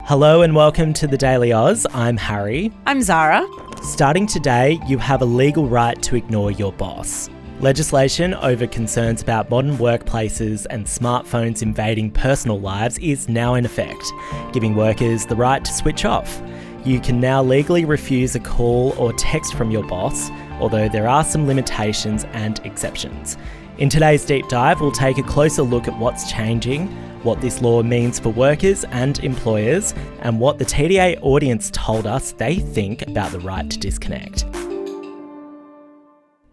Hello and welcome to the Daily Aus. I'm Harry. I'm Zara. Starting today, you have a legal right to ignore your boss. Legislation over concerns about modern workplaces and smartphones invading personal lives is now in effect, giving workers the right to switch off. You can now legally refuse a call or text from your boss, although there are some limitations and exceptions. In today's deep dive, we'll take a closer look at what's changing, what this law means for workers and employers, and what the TDA audience told us they think about the right to disconnect.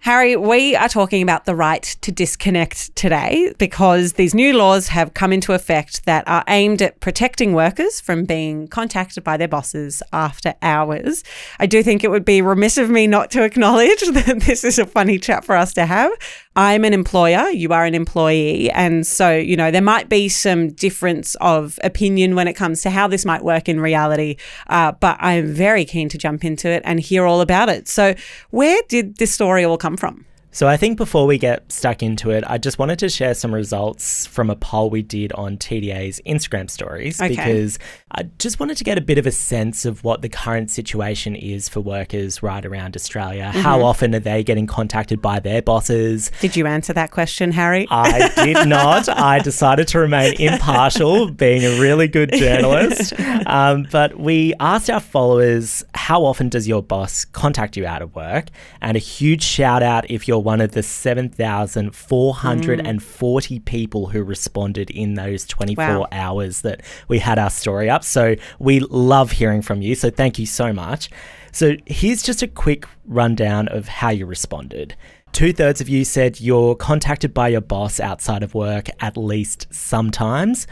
Harry, we are talking about the right to disconnect today because these new laws have come into effect that are aimed at protecting workers from being contacted by their bosses after hours. I do think it would be remiss of me not to acknowledge that this is a funny chat for us to have. I'm an employer, you are an employee, and so, there might be some difference of opinion when it comes to how this might work in reality, but I'm very keen to jump into it and hear all about it. So where did this story all come from? So I think before we get stuck into it, I just wanted to share some results from a poll we did on TDA's Instagram stories, because I just wanted to get a bit of a sense of what the current situation is for workers right around Australia. Mm-hmm. How often are they getting contacted by their bosses? Did you answer that question, Harry? I did not. I decided to remain impartial, being a really good journalist. But we asked our followers, how often does your boss contact you out of work? And a huge shout out if you're one of the 7,440 people who responded in those 24 hours that we had our story up. So we love hearing from you. So thank you so much. So here's just a quick rundown of how you responded. 2/3 of you said you're contacted by your boss outside of work at least sometimes.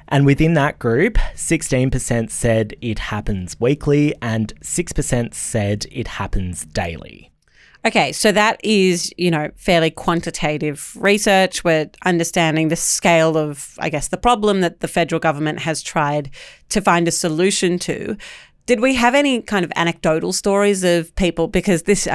And within that group, 16% said it happens weekly and 6% said it happens daily. Okay, so that is, fairly quantitative research. We're understanding the scale of, the problem that the federal government has tried to find a solution to. Did we have any kind of anecdotal stories of people? Because this,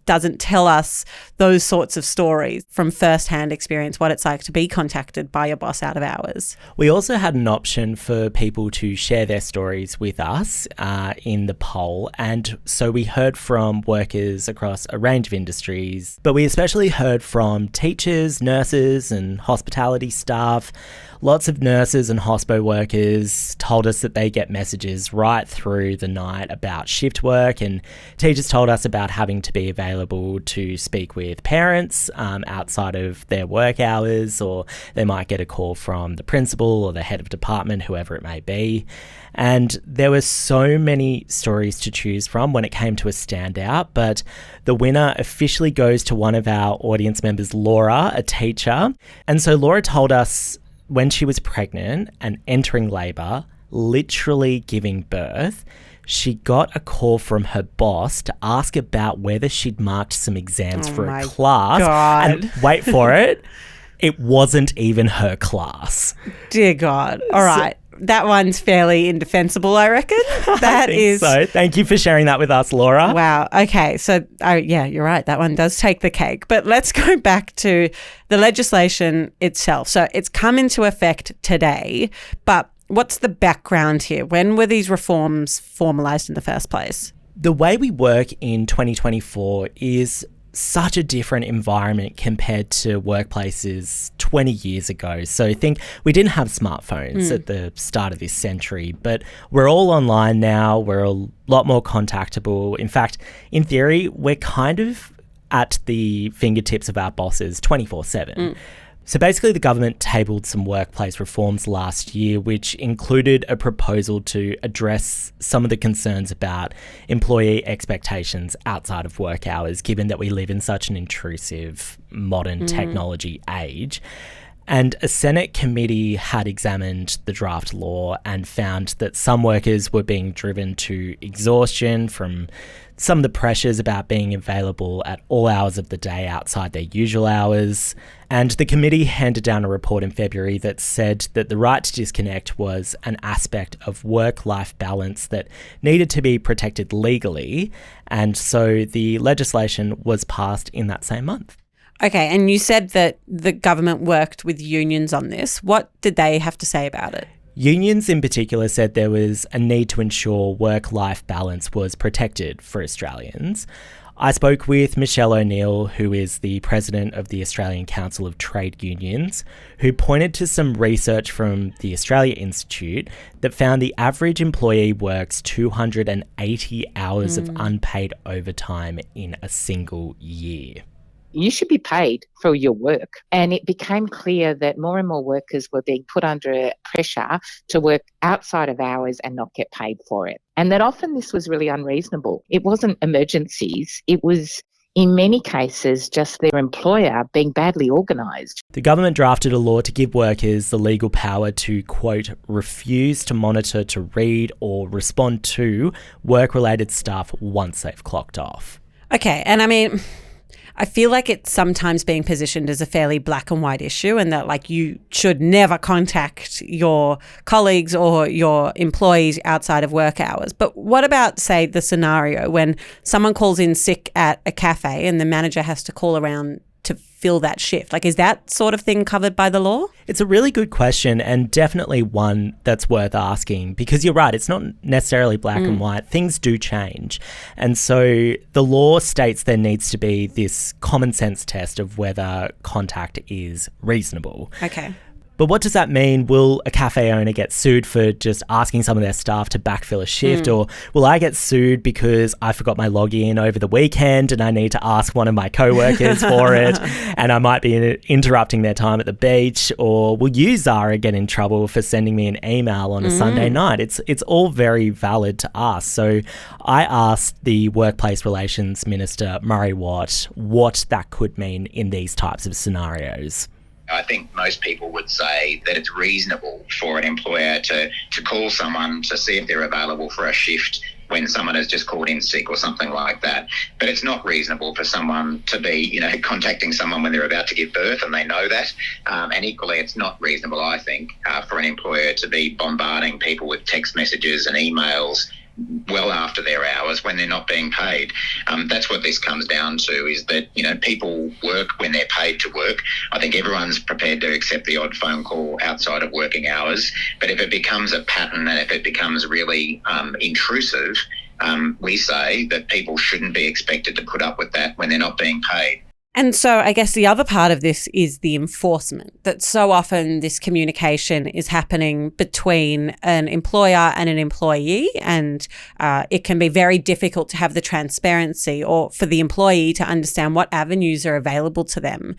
doesn't tell us those sorts of stories from first-hand experience, what it's like to be contacted by your boss out of hours. We also had an option for people to share their stories with us in the poll. And so we heard from workers across a range of industries, but we especially heard from teachers, nurses and hospitality staff. Lots of nurses and hospo workers told us that they get messages right through the night about shift work, and teachers told us about having to be available to speak with parents outside of their work hours, or they might get a call from the principal or the head of department, whoever it may be. And there were so many stories to choose from when it came to a standout, but the winner officially goes to one of our audience members, Laura, a teacher. And so Laura told us when she was pregnant and entering labour, literally giving birth, she got a call from her boss to ask about whether she'd marked some exams for a class. God. And wait for it, it wasn't even her class. Dear God. All right. That one's fairly indefensible, I reckon. I think so. Thank you for sharing that with us, Laura. Wow. Okay. So, you're right. That one does take the cake. But let's go back to the legislation itself. So it's come into effect today, but what's the background here? When were these reforms formalised in the first place? The way we work in 2024 is such a different environment compared to workplaces 20 years ago. So think we didn't have smartphones at the start of this century, but we're all online now. We're a lot more contactable. In fact, in theory, we're kind of at the fingertips of our bosses 24/7. So basically the government tabled some workplace reforms last year, which included a proposal to address some of the concerns about employee expectations outside of work hours, given that we live in such an intrusive modern technology age. And a Senate committee had examined the draft law and found that some workers were being driven to exhaustion from some of the pressures about being available at all hours of the day outside their usual hours. And the committee handed down a report in February that said that the right to disconnect was an aspect of work-life balance that needed to be protected legally. And so the legislation was passed in that same month. Okay, and you said that the government worked with unions on this. What did they have to say about it? Unions in particular said there was a need to ensure work-life balance was protected for Australians. I spoke with Michelle ONeal, who is the president of the Australian Council of Trade Unions, who pointed to some research from the Australia Institute that found the average employee works 280 hours of unpaid overtime in a single year. You should be paid for your work. And it became clear that more and more workers were being put under pressure to work outside of hours and not get paid for it. And that often this was really unreasonable. It wasn't emergencies. It was, in many cases, just their employer being badly organised. The government drafted a law to give workers the legal power to, quote, refuse to monitor, to read or respond to work-related stuff once they've clocked off. Okay, and I mean, I feel like it's sometimes being positioned as a fairly black and white issue, and that like you should never contact your colleagues or your employees outside of work hours. But what about, say, the scenario when someone calls in sick at a cafe and the manager has to call around to fill that shift? Like, is that sort of thing covered by the law? It's a really good question, and definitely one that's worth asking, because you're right, it's not necessarily black and white. Things do change. And so the law states there needs to be this common sense test of whether contact is reasonable. Okay. But what does that mean? Will a cafe owner get sued for just asking some of their staff to backfill a shift? Or will I get sued because I forgot my login over the weekend and I need to ask one of my co-workers for it, and I might be interrupting their time at the beach? Or will you, Zara, get in trouble for sending me an email on a Sunday night? It's all very valid to ask. So I asked the Workplace Relations Minister, Murray Watt, what that could mean in these types of scenarios. I think most people would say that it's reasonable for an employer to call someone to see if they're available for a shift when someone has just called in sick or something like that. But it's not reasonable for someone to be, contacting someone when they're about to give birth and they know that. And equally, it's not reasonable, I think, for an employer to be bombarding people with text messages and emails well after their hours when they're not being paid. That's what this comes down to, is that, people work when they're paid to work. I think everyone's prepared to accept the odd phone call outside of working hours. But if it becomes a pattern and if it becomes really intrusive, we say that people shouldn't be expected to put up with that when they're not being paid. And so I guess the other part of this is the enforcement, that so often this communication is happening between an employer and an employee, and it can be very difficult to have the transparency or for the employee to understand what avenues are available to them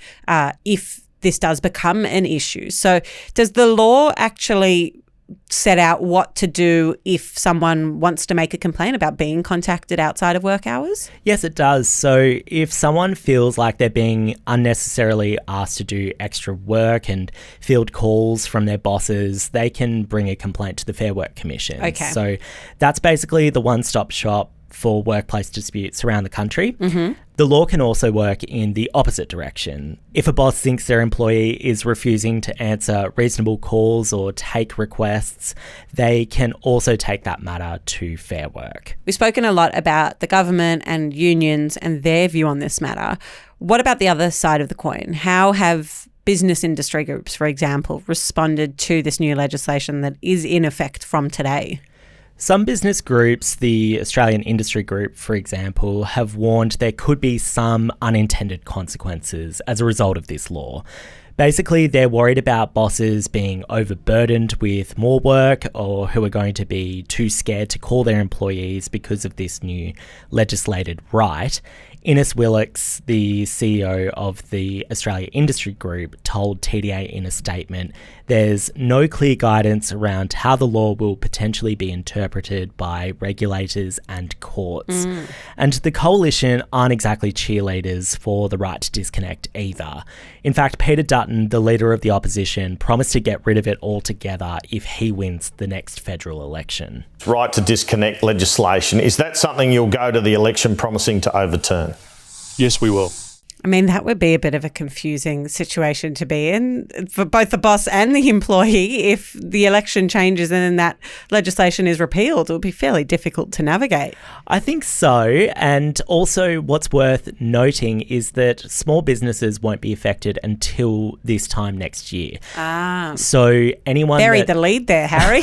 if this does become an issue. So does the law actually set out what to do if someone wants to make a complaint about being contacted outside of work hours? Yes, it does. So if someone feels like they're being unnecessarily asked to do extra work and field calls from their bosses, they can bring a complaint to the Fair Work Commission. Okay. So that's basically the one-stop shop for workplace disputes around the country. The law can also work in the opposite direction. If a boss thinks their employee is refusing to answer reasonable calls or take requests, they can also take that matter to Fair Work. We've spoken a lot about the government and unions and their view on this matter. What about the other side of the coin? How have business industry groups, for example, responded to this new legislation that is in effect from today? Some business groups, the Australian Industry Group, for example, have warned there could be some unintended consequences as a result of this law. Basically, they're worried about bosses being overburdened with more work or who are going to be too scared to call their employees because of this new legislated right. Innes Willocks, the CEO of the Australia Industry Group, told TDA in a statement, there's no clear guidance around how the law will potentially be interpreted by regulators and courts. And the coalition aren't exactly cheerleaders for the right to disconnect either. In fact, Peter Dutton, the leader of the opposition, promised to get rid of it altogether if he wins the next federal election. Right to disconnect legislation, is that something you'll go to the election promising to overturn? Yes, we will. I mean, that would be a bit of a confusing situation to be in for both the boss and the employee. If the election changes and then that legislation is repealed, it would be fairly difficult to navigate. I think so. And also what's worth noting is that small businesses won't be affected until this time next year. So anyone buried the lead there, Harry.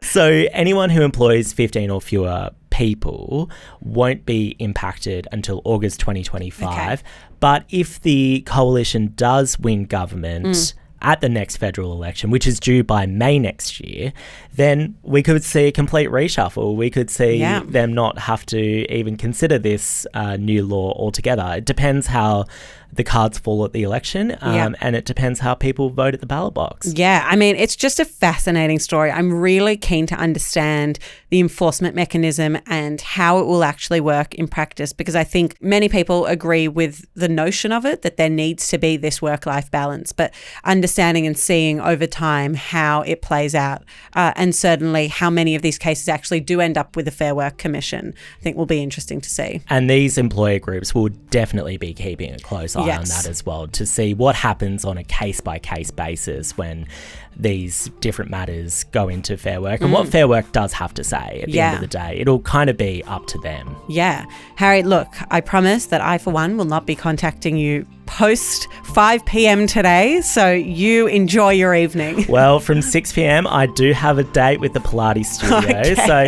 So anyone who employs 15 or fewer people won't be impacted until August 2025. Okay. But if the coalition does win government at the next federal election, which is due by May next year, then we could see a complete reshuffle. We could see them not have to even consider this new law altogether. It depends how the cards fall at the election, and it depends how people vote at the ballot box. Yeah, I mean, it's just a fascinating story. I'm really keen to understand the enforcement mechanism and how it will actually work in practice, because I think many people agree with the notion of it, that there needs to be this work-life balance, but understanding and seeing over time how it plays out, and certainly how many of these cases actually do end up with the Fair Work Commission, I think will be interesting to see. And these employer groups will definitely be keeping a close eye on that as well, to see what happens on a case-by-case basis when these different matters go into Fair Work and what Fair Work does have to say at the end of the day. It'll kind of be up to them. Yeah. Harry, look, I promise that I, for one, will not be contacting you post 5 p.m. today, so you enjoy your evening. Well, from 6 p.m, I do have a date with the Pilates studio, so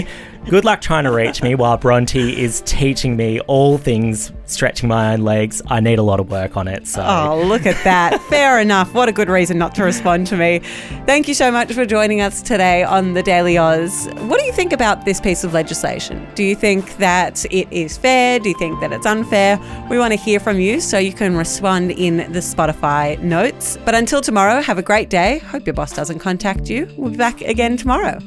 good luck trying to reach me while Bronte is teaching me all things stretching my own legs. I need a lot of work on it. So. Oh, look at that. Fair enough. What a good reason not to respond to me. Thank you so much for joining us today on the Daily Aus. What do you think about this piece of legislation? Do you think that it is fair? Do you think that it's unfair? We want to hear from you, so you can respond in the Spotify notes. But until tomorrow, have a great day. Hope your boss doesn't contact you. We'll be back again tomorrow.